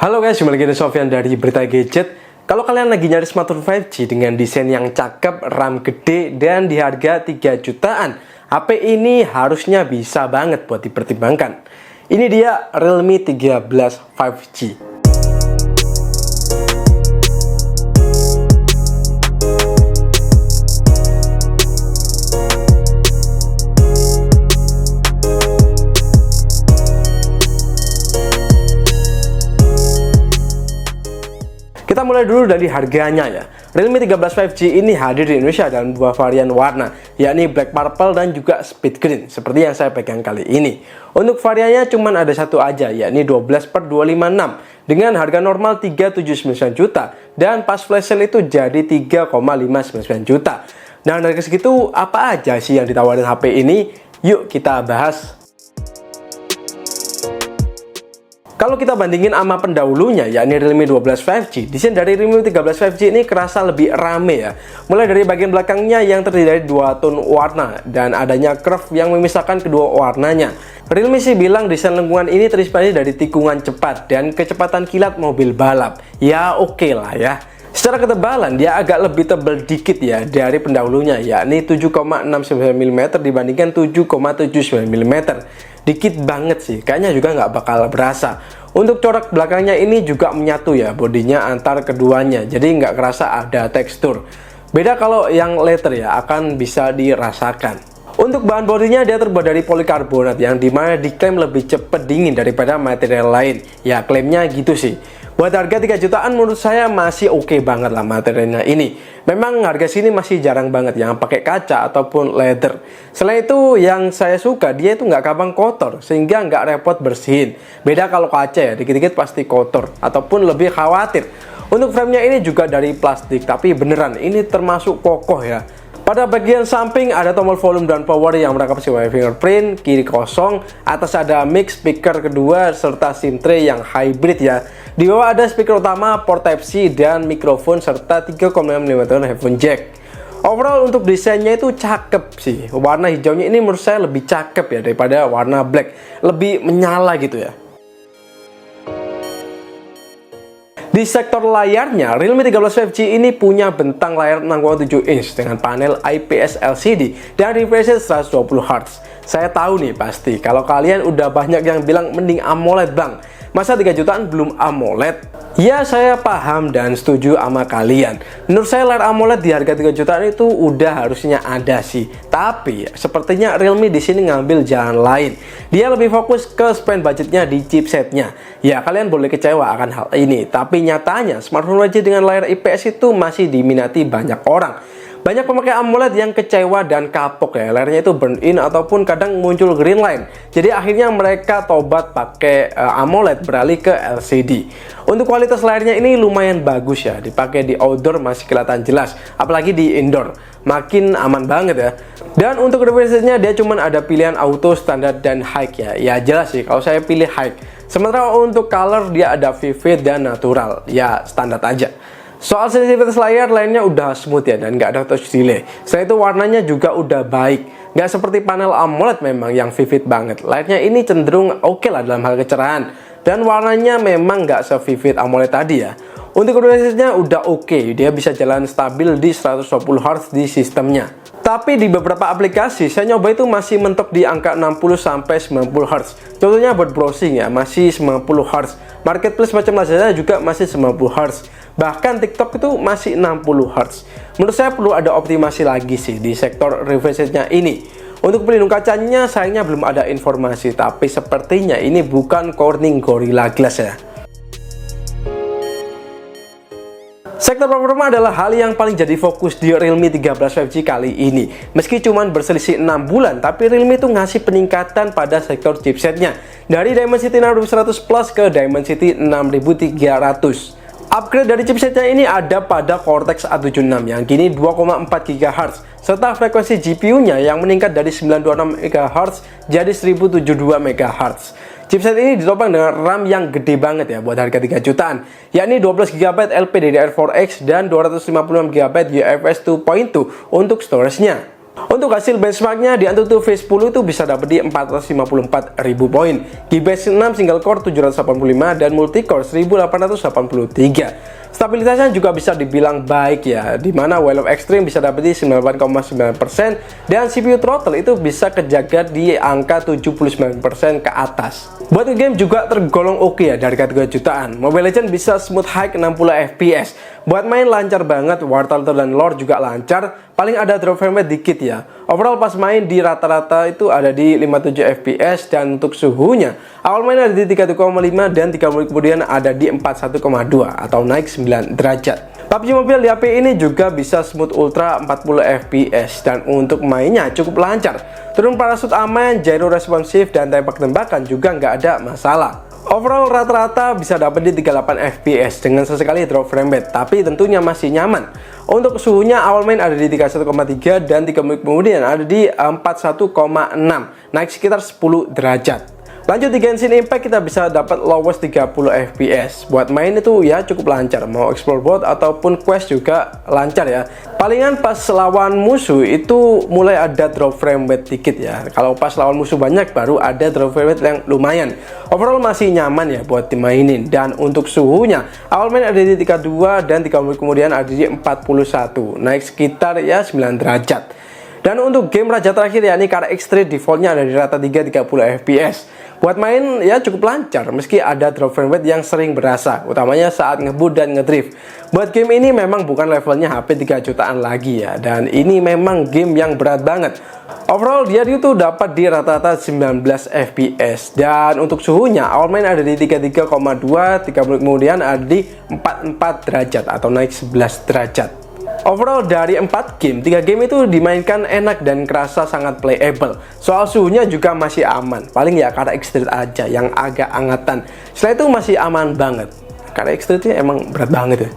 Halo guys, kembali lagi dengan Sofyan dari Berita Gadget. Kalau kalian lagi nyari smartphone 5G dengan desain yang cakep, RAM gede, dan di harga 3 jutaan, HP ini harusnya bisa banget buat dipertimbangkan. Ini dia Realme 13 5G. Kita mulai dulu dari harganya ya. Realme 13 5G ini hadir di Indonesia dalam dua varian warna, yakni Black Purple dan juga Speed Green, seperti yang saya pegang kali ini. Untuk variannya cuma ada satu aja, yakni 12/256, dengan harga normal 379 juta, dan pas flash sale itu jadi 3,599 juta. Nah, dari segitu apa aja sih yang ditawarin HP ini? Yuk kita bahas. Kalau kita bandingin sama pendahulunya, yakni Realme 12 5G, desain dari Realme 13 5G ini kerasa lebih rame ya. Mulai dari bagian belakangnya yang terdiri dari dua tone warna dan adanya curve yang memisahkan kedua warnanya. Realme sih bilang desain lengkungan ini terinspirasi dari tikungan cepat dan kecepatan kilat mobil balap. Ya oke lah ya. Secara ketebalan dia agak lebih tebal dikit ya dari pendahulunya, yakni 7,69 mm dibandingkan 7,79 mm. Dikit banget sih, kayaknya juga nggak bakal berasa. Untuk corak belakangnya ini juga menyatu ya bodinya antar keduanya, jadi nggak kerasa ada tekstur. Beda kalau yang leather ya, akan bisa dirasakan. Untuk bahan bodinya dia terbuat dari polikarbonat yang dimana diklaim lebih cepat dingin daripada material lain. Ya klaimnya gitu sih. Buat harga 3 jutaan menurut saya masih oke banget lah materialnya ini. Memang harga sini masih jarang banget yang pakai kaca ataupun leather. Selain itu yang saya suka dia itu nggak gampang kotor sehingga nggak repot bersihin. Beda kalau kaca ya, dikit-dikit pasti kotor ataupun lebih khawatir. Untuk framenya ini juga dari plastik, tapi beneran ini termasuk kokoh ya. Pada bagian samping ada tombol volume dan power yang merangkap sebagai fingerprint, kiri kosong, atas ada mic speaker kedua serta SIM tray yang hybrid ya. Di bawah ada speaker utama, port Type-C dan mikrofon serta 3,5 mm headphone jack. Overall untuk desainnya itu cakep sih. Warna hijaunya ini menurut saya lebih cakep ya daripada warna black, lebih menyala gitu ya. Di sektor layarnya, Realme 13 5G ini punya bentang layar 6,7 inch dengan panel IPS LCD dan refresh rate 120 Hz. Saya tahu nih pasti, kalau kalian udah banyak yang bilang mending AMOLED bang. Masa 3 jutaan belum AMOLED? Ya saya paham dan setuju sama kalian. Menurut saya layar AMOLED di harga 3 jutaan itu udah harusnya ada sih. Tapi sepertinya Realme di sini ngambil jalan lain. Dia lebih fokus ke spend budgetnya di chipsetnya. Ya kalian boleh kecewa akan hal ini. Tapi nyatanya smartphone wajah dengan layar IPS itu masih diminati banyak orang. Banyak pemakai AMOLED yang kecewa dan kapok ya, layarnya itu burn in ataupun kadang muncul green line. Jadi akhirnya mereka tobat pakai AMOLED beralih ke LCD. Untuk kualitas layarnya ini lumayan bagus ya, dipakai di outdoor masih kelihatan jelas, apalagi di indoor. Makin aman banget ya. Dan untuk refresh-nya dia cuma ada pilihan auto, standar, dan high ya. Ya jelas sih kalau saya pilih high. Sementara untuk color dia ada vivid dan natural. Ya standar aja. Soal sensitivitas layar lainnya udah smooth ya dan nggak ada touch delay. Selain itu warnanya juga udah baik. Nggak seperti panel AMOLED memang yang vivid banget. Layarnya ini cenderung oke lah dalam hal kecerahan. Dan warnanya memang nggak se-vivid AMOLED tadi ya. Untuk refresh-nya udah oke. Dia bisa jalan stabil di 120 Hz di sistemnya. Tapi di beberapa aplikasi saya nyoba itu masih mentok di angka 60-90 Hz. Contohnya buat browsing ya masih 90 Hz. Marketplace macam Lazada juga masih 90 Hz. Bahkan TikTok itu masih 60 Hz. Menurut saya perlu ada optimasi lagi sih di sektor refresh rate-nya ini. Untuk pelindung kacanya sayangnya belum ada informasi, tapi sepertinya ini bukan Corning Gorilla Glass ya. Sektor performa adalah hal yang paling jadi fokus di Realme 13 5G kali ini. Meski cuma berselisih 6 bulan, tapi Realme itu ngasih peningkatan pada sektor chipsetnya. Dari Dimensity 6100 Plus ke Dimensity 6300. Upgrade dari chipsetnya ini ada pada Cortex A76 yang kini 2,4 GHz serta frekuensi GPU-nya yang meningkat dari 926 MHz jadi 1072 MHz. Chipset ini ditopang dengan RAM yang gede banget ya buat harga 3 jutaan, yakni 12 GB LPDDR4X dan 256 GB UFS 2.2 untuk storage-nya. Untuk hasil benchmarknya di AnTuTu V10 itu bisa dapat di 454.000 poin, Geekbench 6 single core 785 dan multicore 1883. Stabilitasnya juga bisa dibilang baik ya, dimana While of Extreme bisa dapat di 98,9% dan CPU throttle itu bisa kejaga di angka 79% ke atas. Buat game juga tergolong oke ya dari kategori jutaan. Mobile Legends bisa smooth high 60 fps. Buat main lancar banget, War Thunder dan Lore juga lancar, paling ada drop frame rate dikit ya. Overall pas main di rata-rata itu ada di 57 fps dan untuk suhunya awal main ada di 31,5 dan 3 menit kemudian ada di 41,2 atau naik 9 derajat. PUBG Mobile di HP ini juga bisa smooth ultra 40 fps dan untuk mainnya cukup lancar. Turun parasut aman, gyro responsif dan tembak-tembakan juga nggak ada masalah. Overall rata-rata bisa dapat di 38 fps dengan sesekali drop frame rate, tapi tentunya masih nyaman. Untuk suhunya awal main ada di 31,3 dan 3 menit kemudian ada di 41,6, naik sekitar 10 derajat. Lanjut di Genshin Impact kita bisa dapat lowest 30 fps. Buat main itu ya cukup lancar, mau explore board ataupun quest juga lancar ya. Palingan pas lawan musuh itu mulai ada drop frame rate dikit ya. Kalau pas lawan musuh banyak baru ada drop frame rate yang lumayan. Overall masih nyaman ya buat dimainin. Dan untuk suhunya awal main ada di 32 dan 3 menit kemudian ada di 41, naik sekitar ya 9 derajat. Dan untuk game raja terakhir yakni KRX3 defaultnya ada di rata 30 fps. Buat main ya cukup lancar meski ada drop frame rate yang sering berasa, utamanya saat ngebut dan ngedrift. Buat game ini memang bukan levelnya HP 3 jutaan lagi ya, dan ini memang game yang berat banget. Overall dia itu dapat di rata-rata 19 fps dan untuk suhunya awal main ada di 33,2, 3 menit kemudian ada di 44 derajat atau naik 11 derajat. Overall dari 4 game, 3 game itu dimainkan enak dan kerasa sangat playable. Soal suhunya juga masih aman, paling ya KRX3 aja yang agak angatan. Setelah itu masih aman banget. KRX3 itu emang berat banget ya.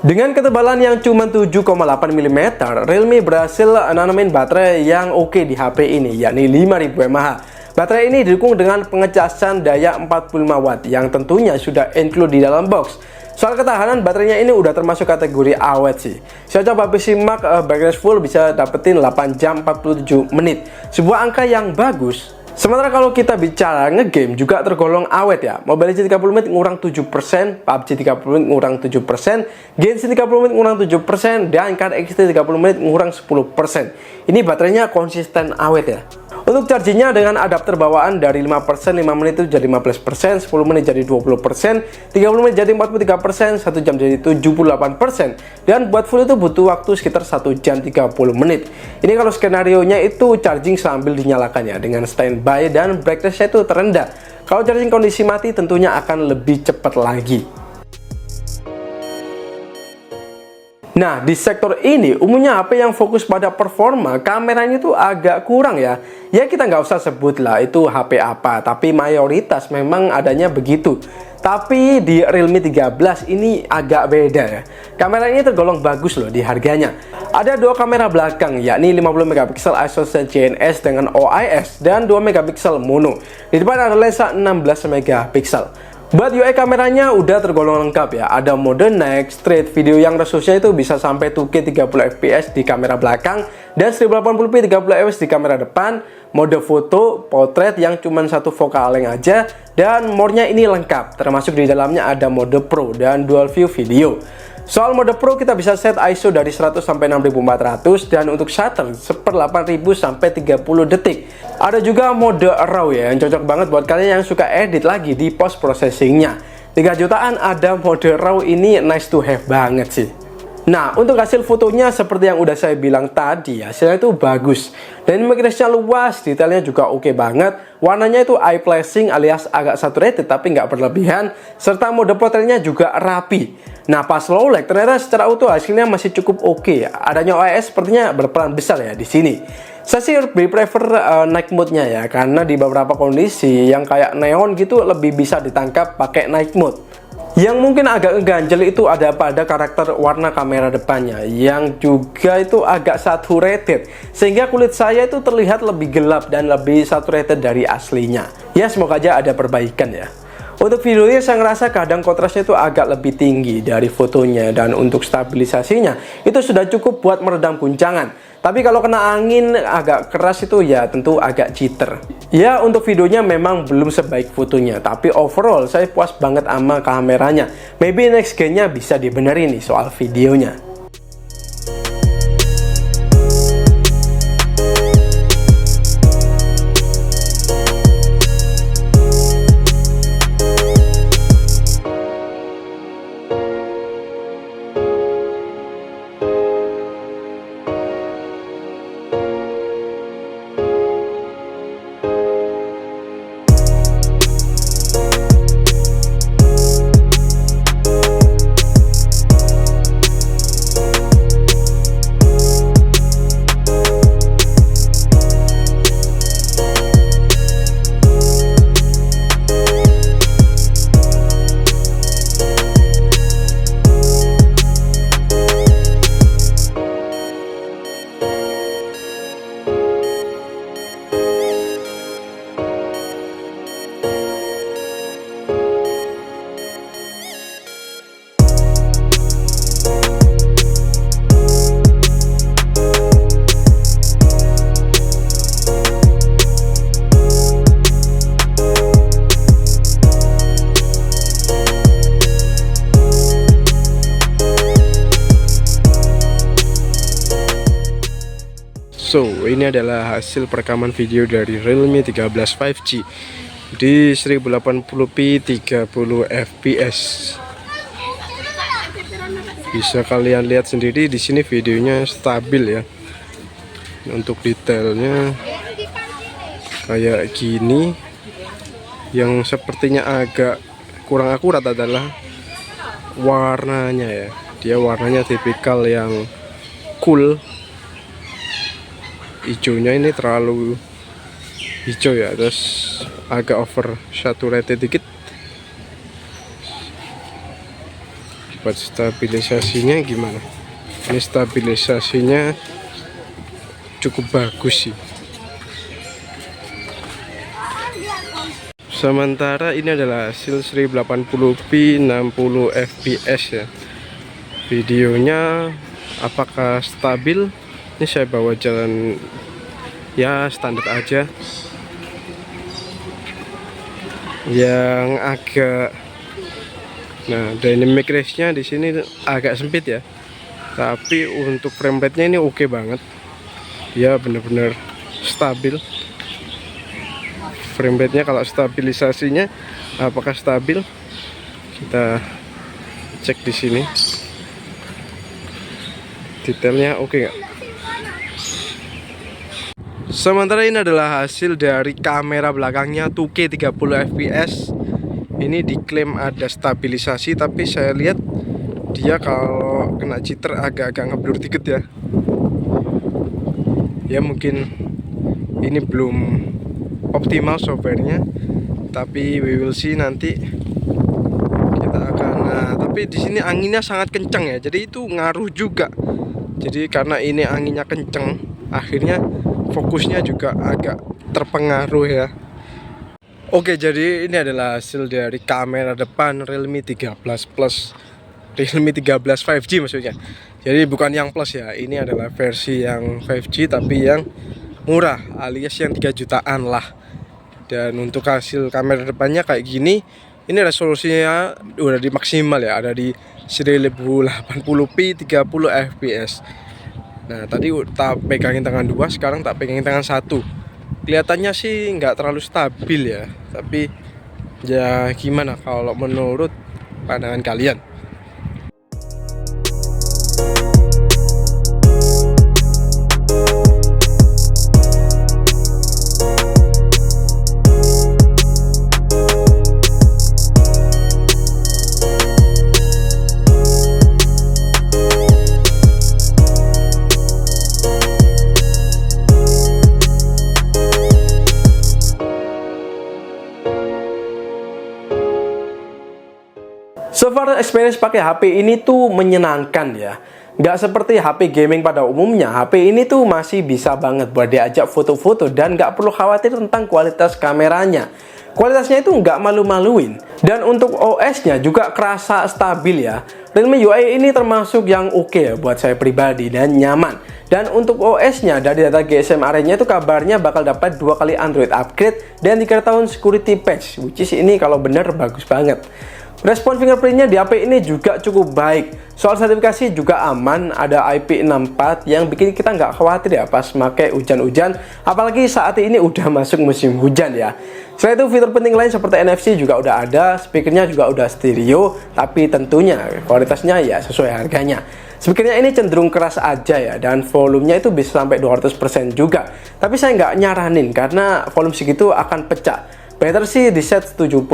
Dengan ketebalan yang cuma 7,8 mm, Realme berhasil nanamin baterai yang oke di HP ini, yakni 5000 mAh. Baterai ini didukung dengan pengecasan daya 45 watt yang tentunya sudah include di dalam box. Soal ketahanan, baterainya ini udah termasuk kategori awet sih. Saya coba simak brightness full bisa dapetin 8 jam 47 menit. Sebuah angka yang bagus. Sementara kalau kita bicara ngegame juga tergolong awet ya. Mobile Legends 30 menit ngurang 7%, PUBG 30 menit ngurang 7%, Genshin 30 menit ngurang 7%, dan KRX3 30 menit ngurang 10%. Ini baterainya konsisten awet ya. Untuk chargingnya dengan adapter bawaan dari 5%, 5 menit itu jadi 15%, 10 menit jadi 20%, 30 menit jadi 43%, 1 jam jadi 78%, dan buat full itu butuh waktu sekitar 1 jam 30 menit. Ini kalau skenario-nya itu charging sambil dinyalakan ya, dengan standby dan brightness-nya itu terendah. Kalau charging kondisi mati tentunya akan lebih cepat lagi. Nah, di sektor ini umumnya HP yang fokus pada performa, kameranya itu agak kurang ya. Ya kita nggak usah sebut lah itu HP apa, tapi mayoritas memang adanya begitu. Tapi di Realme 13 ini agak beda ya. Kamera ini tergolong bagus loh di harganya. Ada dua kamera belakang yakni 50 megapiksel ISO CNS dengan OIS dan 2 megapiksel mono. Di depan ada lensa 16 megapiksel. Buat UI kameranya udah tergolong lengkap ya. Ada mode night, straight, video yang resource-nya itu bisa sampai 2K 30 fps di kamera belakang dan 1080p 30 fps di kamera depan, mode foto, potret yang cuma satu focal length aja, dan more-nya ini lengkap. Termasuk di dalamnya ada mode pro dan dual view video. Soal mode pro kita bisa set ISO dari 100 sampai 6400 dan untuk shutter 1/8000 sampai 30 detik. Ada juga mode RAW ya yang cocok banget buat kalian yang suka edit lagi di post processingnya. 3 jutaan ada mode RAW ini nice to have banget sih. Nah, untuk hasil fotonya seperti yang udah saya bilang tadi, hasilnya itu bagus. Dan image range-nya luas, detailnya juga oke banget. Warnanya itu eye pleasing alias agak saturated tapi nggak berlebihan. Serta mode potretnya juga rapi. Nah, pas low light ternyata secara auto hasilnya masih cukup oke ya. Adanya OIS sepertinya berperan besar ya di sini. Saya sih lebih prefer night mode-nya ya, karena di beberapa kondisi yang kayak neon gitu lebih bisa ditangkap pakai night mode. Yang mungkin agak ganjel itu ada pada karakter warna kamera depannya yang juga itu agak saturated sehingga kulit saya itu terlihat lebih gelap dan lebih saturated dari aslinya. Ya semoga aja ada perbaikan ya. Untuk videonya saya ngerasa kadang kontrasnya itu agak lebih tinggi dari fotonya, dan untuk stabilisasinya itu sudah cukup buat meredam guncangan. Tapi kalau kena angin agak keras itu ya tentu agak jitter. Ya, untuk videonya memang belum sebaik fotonya, tapi overall saya puas banget sama kameranya. Maybe next gen-nya bisa dibenerin nih soal videonya. So, ini adalah hasil perekaman video dari Realme 13 5G di 1080p 30 fps. Bisa kalian lihat sendiri di sini videonya stabil ya. Untuk detailnya kayak gini. Yang sepertinya agak kurang akurat adalah warnanya ya. Dia warnanya tipikal yang cool. Hijaunya ini terlalu hijau ya, terus agak over saturated dikit. Buat stabilisasinya gimana? Ini stabilisasinya cukup bagus sih. Sementara ini adalah hasil 1080p 60 fps ya. Videonya apakah stabil? Ini saya bawa jalan ya standar aja. Yang agak, nah dynamic range-nya di sini agak sempit ya. Tapi untuk frame rate-nya ini oke banget. Dia benar-benar stabil. Frame rate-nya kalau stabilisasinya apakah stabil? Kita cek di sini. Detailnya oke nggak? Sementara ini adalah hasil dari kamera belakangnya 2K 30 fps. Ini diklaim ada stabilisasi, tapi saya lihat dia kalau kena jitter agak-agak ngeblur dikit ya. Ya mungkin ini belum optimal softwarenya, tapi we will see nanti. Kita akan, nah, tapi di sini anginnya sangat kencang ya, jadi itu ngaruh juga. Jadi karena ini anginnya kencang, akhirnya fokusnya juga agak terpengaruh ya. Oke, jadi ini adalah hasil dari kamera depan Realme 13 Plus, Realme 13 5G maksudnya. Jadi bukan yang Plus ya, ini adalah versi yang 5G tapi yang murah, alias yang 3 jutaan lah. Dan untuk hasil kamera depannya kayak gini, ini resolusinya udah di maksimal ya, ada di 1080p 30 fps. Nah tadi tak pegangin tangan 2, sekarang tak pegangin tangan 1. Kelihatannya sih nggak terlalu stabil ya, tapi ya gimana kalau menurut pandangan kalian? So far experience pakai HP ini tuh menyenangkan ya. Nggak seperti HP gaming pada umumnya, HP ini tuh masih bisa banget buat diajak foto-foto dan nggak perlu khawatir tentang kualitas kameranya. Kualitasnya itu nggak malu-maluin. Dan untuk OS-nya juga kerasa stabil ya. Realme UI ini termasuk yang oke ya buat saya pribadi dan nyaman. Dan untuk OS-nya dari data GSM Arena itu kabarnya bakal dapat 2 kali Android upgrade dan 3 tahun security patch, which is ini kalau bener bagus banget. Respon fingerprintnya di HP ini juga cukup baik. Soal sertifikasi juga aman, ada IP64 yang bikin kita nggak khawatir ya pas pakai hujan-hujan, apalagi saat ini udah masuk musim hujan ya. Selain itu fitur penting lain seperti NFC juga udah ada, speakernya juga udah stereo, tapi tentunya kualitasnya ya sesuai harganya. Speakernya ini cenderung keras aja ya, dan volumenya itu bisa sampai 200% juga. Tapi saya nggak nyaranin karena volume segitu akan pecah. Better sih di set 70%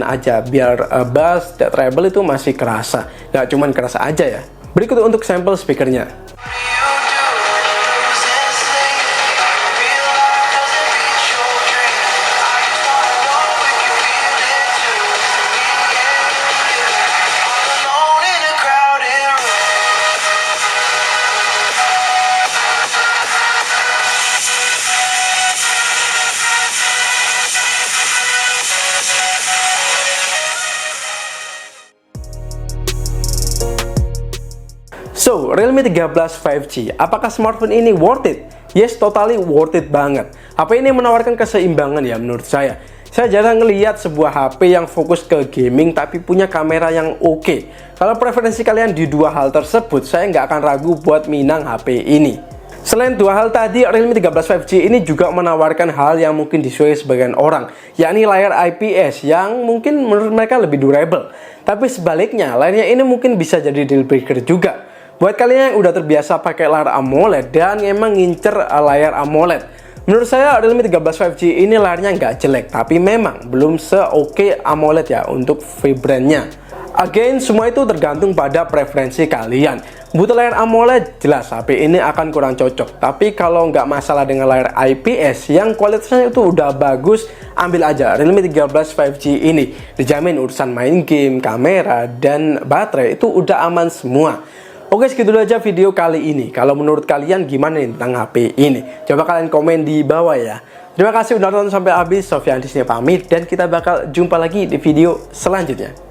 aja biar bass dan treble itu masih kerasa, nggak cuman kerasa aja ya. Berikut untuk sampel speakernya. So, Realme 13 5G, apakah smartphone ini worth it? Yes, totally worth it banget. HP ini menawarkan keseimbangan ya menurut saya. Saya jarang ngelihat sebuah HP yang fokus ke gaming tapi punya kamera yang oke. Kalau preferensi kalian di dua hal tersebut, saya nggak akan ragu buat minang HP ini. Selain dua hal tadi, Realme 13 5G ini juga menawarkan hal yang mungkin disukai sebagian orang, yakni layar IPS yang mungkin menurut mereka lebih durable. Tapi sebaliknya, layarnya ini mungkin bisa jadi deal breaker juga. Buat kalian yang udah terbiasa pakai layar AMOLED dan emang ngincer layar AMOLED, menurut saya Realme 13 5G ini layarnya nggak jelek, tapi memang belum se-oke AMOLED ya untuk vibrannya. Again, semua itu tergantung pada preferensi kalian. Butuh layar AMOLED, jelas HP ini akan kurang cocok. Tapi kalau nggak masalah dengan layar IPS yang kualitasnya itu udah bagus, ambil aja Realme 13 5G ini. Dijamin urusan main game, kamera, dan baterai itu udah aman semua. Oke, segitu dulu aja video kali ini. Kalau menurut kalian gimana nih tentang HP ini? Coba kalian komen di bawah ya. Terima kasih udah nonton sampai habis. Sofyan di sini pamit dan kita bakal jumpa lagi di video selanjutnya.